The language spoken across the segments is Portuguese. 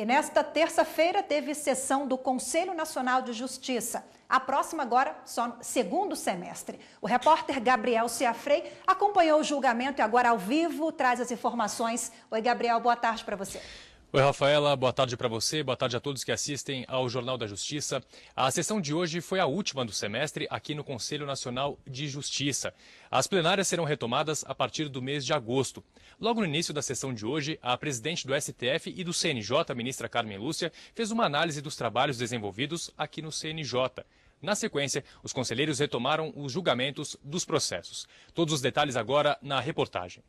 E nesta terça-feira teve sessão do Conselho Nacional de Justiça. A próxima agora só no segundo semestre. O repórter Gabriel Ciafrei acompanhou o julgamento e agora ao vivo traz as informações. Oi, Gabriel, boa tarde para você. Oi, Rafaela, boa tarde para você, boa tarde a todos que assistem ao Jornal da Justiça. A sessão de hoje foi a última do semestre aqui no Conselho Nacional de Justiça. As plenárias serão retomadas a partir do mês de agosto. Logo no início da sessão de hoje, a presidente do STF e do CNJ, a ministra Carmen Lúcia, fez uma análise dos trabalhos desenvolvidos aqui no CNJ. Na sequência, os conselheiros retomaram os julgamentos dos processos. Todos os detalhes agora na reportagem.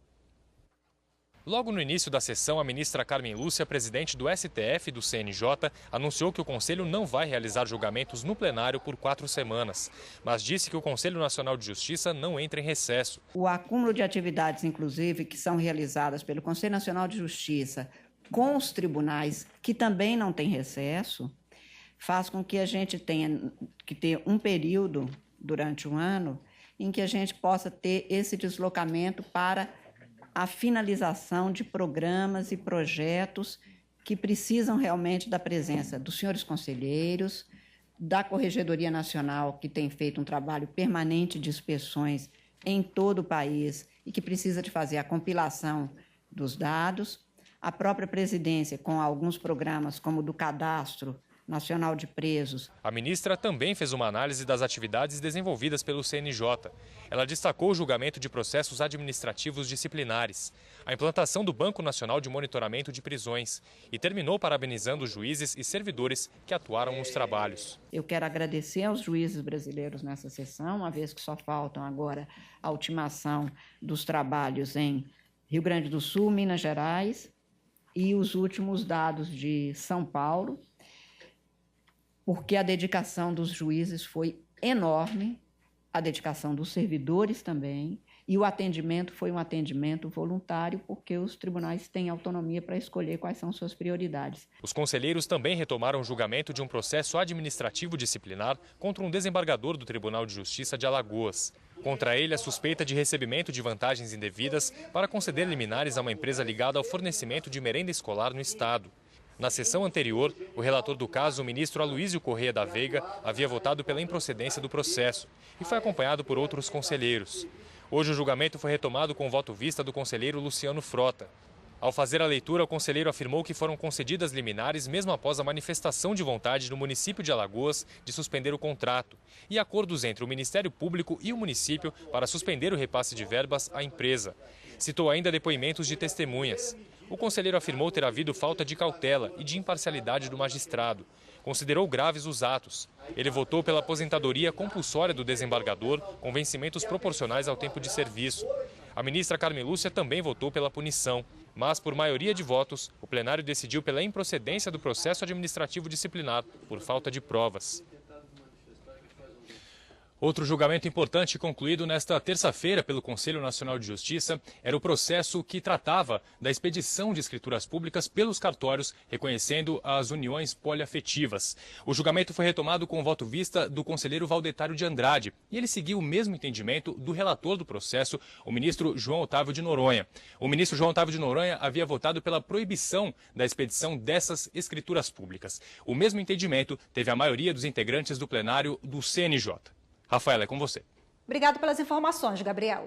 Logo no início da sessão, a ministra Carmen Lúcia, presidente do STF e do CNJ, anunciou que o Conselho não vai realizar julgamentos no plenário por 4 semanas, mas disse que o Conselho Nacional de Justiça não entra em recesso. O acúmulo de atividades, inclusive, que são realizadas pelo Conselho Nacional de Justiça com os tribunais, que também não têm recesso, faz com que a gente tenha que ter um período durante um ano em que a gente possa ter esse deslocamento para a finalização de programas e projetos que precisam realmente da presença dos senhores conselheiros, da Corregedoria Nacional, que tem feito um trabalho permanente de inspeções em todo o país e que precisa de fazer a compilação dos dados, a própria presidência com alguns programas como o do Cadastro Nacional de Presos. A ministra também fez uma análise das atividades desenvolvidas pelo CNJ. Ela destacou o julgamento de processos administrativos disciplinares, a implantação do Banco Nacional de Monitoramento de Prisões e terminou parabenizando os juízes e servidores que atuaram nos trabalhos. Eu quero agradecer aos juízes brasileiros nessa sessão, uma vez que só faltam agora a ultimação dos trabalhos em Rio Grande do Sul, Minas Gerais e os últimos dados de São Paulo, porque a dedicação dos juízes foi enorme, a dedicação dos servidores também, e o atendimento foi um atendimento voluntário, porque os tribunais têm autonomia para escolher quais são suas prioridades. Os conselheiros também retomaram o julgamento de um processo administrativo disciplinar contra um desembargador do Tribunal de Justiça de Alagoas. Contra ele, a suspeita de recebimento de vantagens indevidas para conceder liminares a uma empresa ligada ao fornecimento de merenda escolar no estado. Na sessão anterior, o relator do caso, o ministro Aloísio Corrêa da Veiga, havia votado pela improcedência do processo e foi acompanhado por outros conselheiros. Hoje o julgamento foi retomado com o voto vista do conselheiro Luciano Frota. Ao fazer a leitura, o conselheiro afirmou que foram concedidas liminares mesmo após a manifestação de vontade no município de Alagoas de suspender o contrato e acordos entre o Ministério Público e o município para suspender o repasse de verbas à empresa. Citou ainda depoimentos de testemunhas. O conselheiro afirmou ter havido falta de cautela e de imparcialidade do magistrado. Considerou graves os atos. Ele votou pela aposentadoria compulsória do desembargador com vencimentos proporcionais ao tempo de serviço. A ministra Carmen Lúcia também votou pela punição, mas por maioria de votos, o plenário decidiu pela improcedência do processo administrativo disciplinar por falta de provas. Outro julgamento importante concluído nesta terça-feira pelo Conselho Nacional de Justiça era o processo que tratava da expedição de escrituras públicas pelos cartórios, reconhecendo as uniões poliafetivas. O julgamento foi retomado com o voto vista do conselheiro Valdetário de Andrade e ele seguiu o mesmo entendimento do relator do processo, o ministro João Otávio de Noronha. O ministro João Otávio de Noronha havia votado pela proibição da expedição dessas escrituras públicas. O mesmo entendimento teve a maioria dos integrantes do plenário do CNJ. Rafaela, é com você. Obrigado pelas informações, Gabriel.